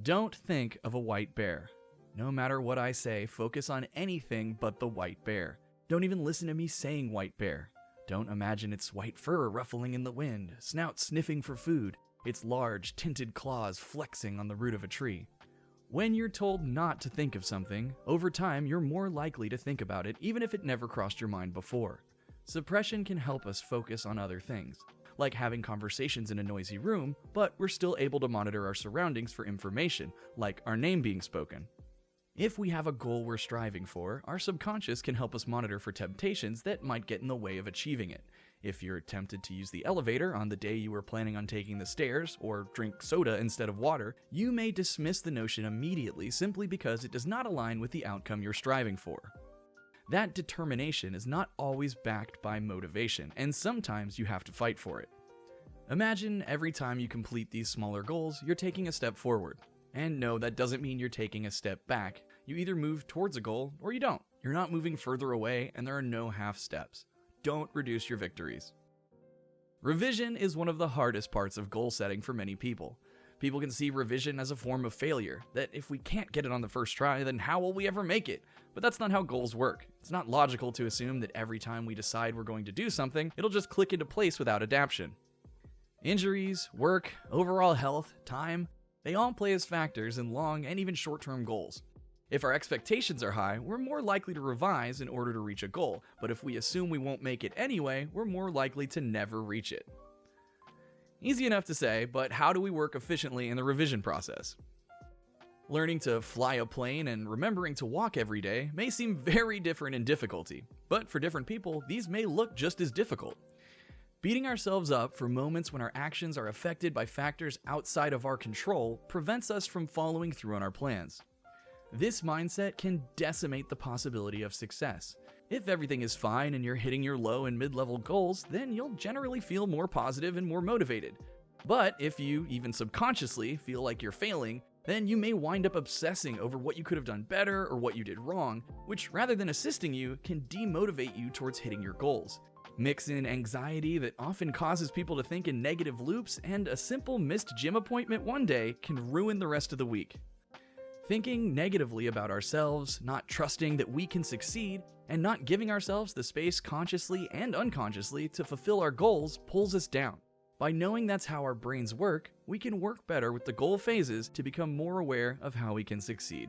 Don't think of a white bear. No matter what I say, focus on anything but the white bear. Don't even listen to me saying white bear. Don't imagine its white fur ruffling in the wind, snout sniffing for food, its large, tinted claws flexing on the root of a tree. When you're told not to think of something, over time you're more likely to think about it even if it never crossed your mind before. Suppression can help us focus on other things, like having conversations in a noisy room, but we're still able to monitor our surroundings for information, like our name being spoken. If we have a goal we're striving for, our subconscious can help us monitor for temptations that might get in the way of achieving it. If you're tempted to use the elevator on the day you were planning on taking the stairs, or drink soda instead of water, you may dismiss the notion immediately simply because it does not align with the outcome you're striving for. That determination is not always backed by motivation, and sometimes you have to fight for it. Imagine every time you complete these smaller goals, you're taking a step forward. And no, that doesn't mean you're taking a step back. You either move towards a goal or you don't. You're not moving further away, and there are no half steps. Don't reduce your victories. Revision is one of the hardest parts of goal setting for many people. People can see revision as a form of failure, that if we can't get it on the first try, then how will we ever make it? But that's not how goals work. It's not logical to assume that every time we decide we're going to do something, it'll just click into place without adaptation. Injuries, work, overall health, time, they all play as factors in long and even short-term goals. If our expectations are high, we're more likely to revise in order to reach a goal, but if we assume we won't make it anyway, we're more likely to never reach it. Easy enough to say, but how do we work efficiently in the revision process? Learning to fly a plane and remembering to walk every day may seem very different in difficulty, but for different people, these may look just as difficult. Beating ourselves up for moments when our actions are affected by factors outside of our control prevents us from following through on our plans. This mindset can decimate the possibility of success. If everything is fine and you're hitting your low and mid-level goals, then you'll generally feel more positive and more motivated. But if you, even subconsciously, feel like you're failing, then you may wind up obsessing over what you could have done better or what you did wrong, which rather than assisting you, can demotivate you towards hitting your goals. Mix in anxiety that often causes people to think in negative loops, and a simple missed gym appointment one day can ruin the rest of the week. Thinking negatively about ourselves, not trusting that we can succeed, and not giving ourselves the space consciously and unconsciously to fulfill our goals pulls us down. By knowing that's how our brains work, we can work better with the goal phases to become more aware of how we can succeed.